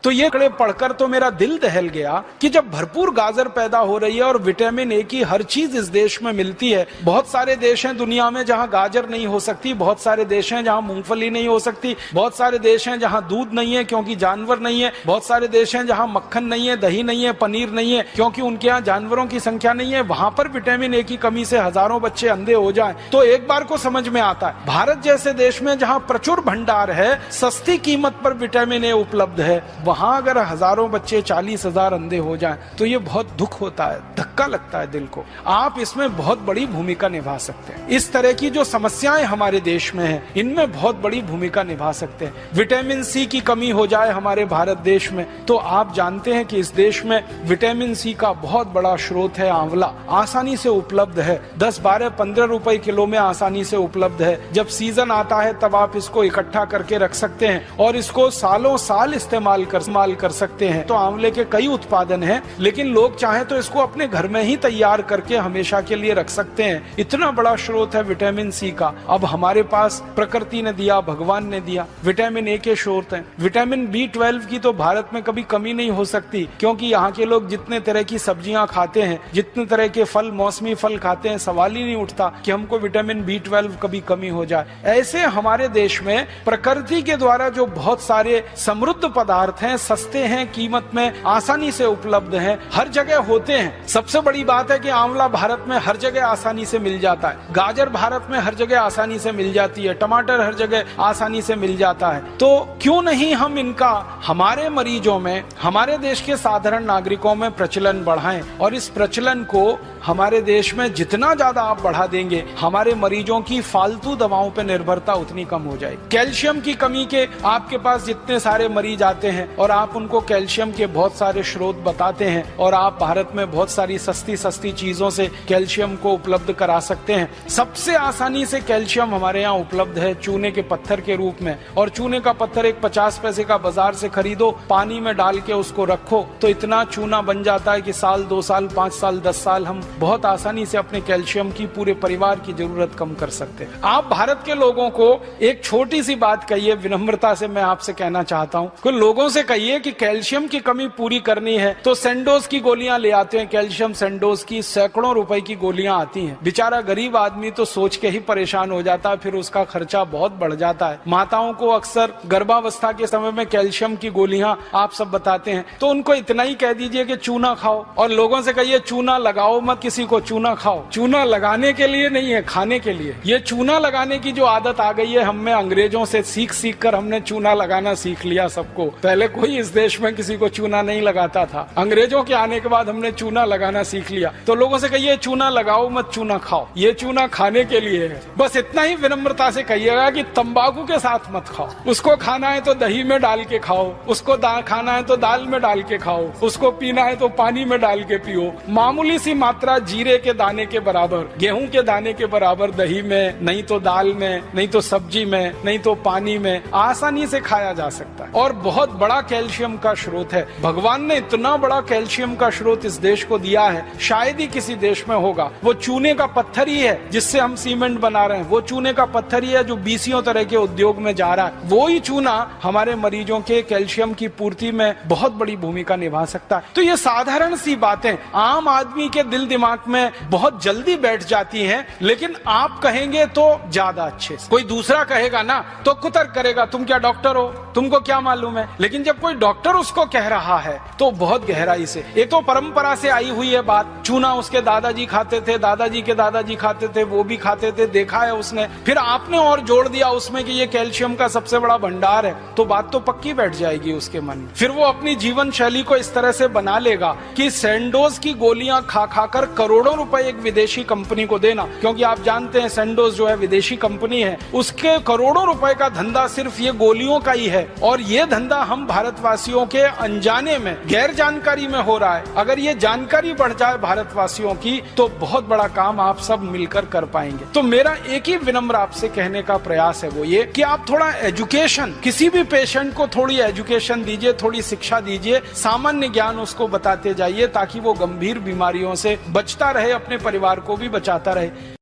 तो ये कड़े पढ़कर तो मेरा दिल दहल गया कि जब भरपूर गाजर पैदा हो रही है और विटामिन ए की हर चीज इस देश में मिलती है। बहुत सारे देश हैं दुनिया में जहां गाजर नहीं हो सकती, बहुत सारे देश हैं जहां मूंगफली नहीं हो सकती, बहुत सारे देश हैं जहां दूध नहीं है क्योंकि जानवर नहीं है, बहुत सारे देश हैं जहां मक्खन नहीं है, दही नहीं है, पनीर नहीं है क्योंकि उनके यहाँ जानवरों की संख्या नहीं है। वहां पर विटामिन ए की कमी से हजारों बच्चे अंधे हो जाएं तो एक बार को समझ में आता है भारत जैसे देश में जहां प्रचुर भंडार है, सस्ती कीमत पर विटामिन ए उपलब्ध है, वहां अगर हजारों बच्चे 40,000 अंधे हो जाएं तो ये बहुत दुख होता है, धक्का लगता है दिल को। आप इसमें बहुत बड़ी भूमिका निभा सकते हैं। इस तरह की जो समस्याएं हमारे देश में हैं, इनमें बहुत बड़ी भूमिका निभा सकते हैं। विटामिन सी की कमी हो जाए हमारे भारत देश में तो आप जानते हैं कि इस देश में विटामिन सी का बहुत बड़ा स्रोत है आंवला, आसानी से उपलब्ध है, 10, 12, 15 रुपए किलो में आसानी से उपलब्ध है। जब सीजन आता है तब आप इसको इकट्ठा करके रख सकते हैं और इसको सालों साल इस्तेमाल कर सकते हैं। तो आंवले के कई उत्पादन हैं, लेकिन लोग चाहें तो इसको अपने घर में ही तैयार करके हमेशा के लिए रख सकते हैं। इतना बड़ा स्रोत है विटामिन सी का। अब हमारे पास प्रकृति ने दिया, भगवान ने दिया, विटामिन ए के स्रोत हैं। विटामिन B12 की तो भारत में कभी कमी नहीं हो सकती क्योंकि यहाँ के लोग जितने तरह की सब्जियां खाते हैं, जितने तरह के फल, मौसमी फल खाते हैं, सवाल ही नहीं उठता कि हमको विटामिन B12 कभी कमी हो जाए। ऐसे हमारे देश में प्रकृति के द्वारा जो बहुत सारे समृद्ध पदार्थ हैं, सस्ते हैं, कीमत में आसानी से उपलब्ध हैं, हर जगह होते हैं। सबसे बड़ी बात है कि आंवला भारत में हर जगह आसानी से मिल जाता है, गाजर भारत में हर जगह आसानी से मिल जाती है, टमाटर हर जगह आसानी से मिल जाता है। तो क्यों नहीं हम इनका हमारे मरीजों में, हमारे देश के साधारण नागरिकों में प्रचलन बढ़ाएं और इस प्रचलन को हमारे देश में जितना ज्यादा आप बढ़ा देंगे, हमारे मरीजों की फालतू दवाओं पर निर्भरता उतनी कम हो जाएगी। कैल्शियम की कमी के आपके पास जितने सारे मरीज आते हैं और आप उनको कैल्शियम के बहुत सारे स्रोत बताते हैं और आप भारत में बहुत सारी सस्ती चीजों से कैल्शियम को उपलब्ध करा सकते हैं। सबसे आसानी से कैल्शियम हमारे यहाँ उपलब्ध है चूने के पत्थर के रूप में, और चूने का पत्थर एक 50 पैसे का बाजार से खरीदो, पानी में डाल के उसको रखो तो इतना चूना बन जाता है कि साल, 2 साल, 5 साल, 10 साल हम बहुत आसानी से अपने कैल्शियम की पूरे परिवार की जरूरत कम कर सकते हैं। आप भारत के लोगों को एक छोटी सी बात कहिए, विनम्रता से मैं आपसे कहना चाहता हूँ, कुछ लोगों से कहिए कि कैल्शियम की कमी पूरी करनी है तो सेंडोज की गोलियां ले आते हैं। कैल्शियम सेंडोज की सैकड़ों रुपए की गोलियां आती हैं। बेचारा गरीब आदमी तो सोच के ही परेशान हो जाता है, फिर उसका खर्चा बहुत बढ़ जाता है। माताओं को अक्सर गर्भावस्था के समय में कैल्शियम की गोलियां आप सब बताते हैं, तो उनको इतना ही कह दीजिए कि चूना खाओ, और लोगों से कहिए चूना लगाओ मत, किसी को चूना खाओ। चूना लगाने के लिए नहीं है, खाने के लिए। ये चूना लगाने की जो आदत आ गई है हम में, अंग्रेजों से सीख कर हमने चूना लगाना सीख लिया सबको। पहले कोई इस देश में किसी को चूना नहीं लगाता था, अंग्रेजों के आने के बाद हमने चूना लगाना सीख लिया। तो लोगों से कहिए चूना लगाओ मत, चूना खाओ। ये चूना खाने के लिए है। बस इतना ही विनम्रता से कहिएगा कि तंबाकू के साथ मत खाओ। उसको खाना है तो दही में डाल के खाओ, उसको खाना है तो दाल में डाल के खाओ, उसको पीना है तो पानी में डाल के पियो। मामूली सी मात्रा जीरे के दाने के बराबर, गेहूं के दाने के बराबर दही में, नहीं तो दाल में, नहीं तो सब्जी में, नहीं तो पानी में आसानी से खाया जा सकता है और बहुत बड़ा कैल्शियम का स्रोत है। भगवान ने इतना बड़ा कैल्शियम का स्रोत इस देश को दिया है, शायद ही किसी देश में होगा। वो चूने का पत्थर ही है जिससे हम सीमेंट बना रहे हैं, वो चूने का पत्थर ही है जो 20 तरह के उद्योग में जा रहा है। वो ही चूना हमारे मरीजों के कैल्शियम की पूर्ति में बहुत बड़ी भूमिका निभा सकता है। तो ये साधारण सी बातें आम आदमी के दिल दिमाग में बहुत जल्दी बैठ जाती हैं, लेकिन आप कहेंगे तो ज्यादा अच्छे से। कोई दूसरा कहेगा ना तो कुतर्क करेगा, तुम क्या डॉक्टर हो, तुमको क्या मालूम है। लेकिन जब कोई डॉक्टर उसको कह रहा है तो बहुत गहराई से, एक तो परंपरा से आई हुई है बात, चूना उसके दादाजी खाते थे, दादाजी के दादाजी खाते थे, वो भी खाते थे, देखा है उसने, फिर आपने और जोड़ दिया उसमें कि ये कैल्शियम का सबसे बड़ा भंडार है, तो बात तो पक्की बैठ जाएगी उसके मन में। फिर वो अपनी जीवन शैली को इस तरह से बना लेगा कि सेंडोज की गोलियां खा खाकर करोड़ों रुपए एक विदेशी कंपनी को देना, क्योंकि आप जानते हैं सेंडोज जो है विदेशी कंपनी है, उसके करोड़ों रुपए का धंधा सिर्फ ये गोलियों का ही है। और ये धंधा हम भारतवासियों के अनजाने में, गैर जानकारी में हो रहा है। अगर ये जानकारी बढ़ जाए भारतवासियों की तो बहुत बड़ा काम आप सब मिलकर कर पाएंगे। तो मेरा एक ही विनम्र आपसे कहने का प्रयास है वो ये कि आप थोड़ा एजुकेशन, किसी भी पेशेंट को थोड़ी एजुकेशन दीजिए, थोड़ी शिक्षा दीजिए, सामान्य ज्ञान उसको बताते जाइए ताकि वो गंभीर बीमारियों से बचता रहे, अपने परिवार को भी बचाता रहे।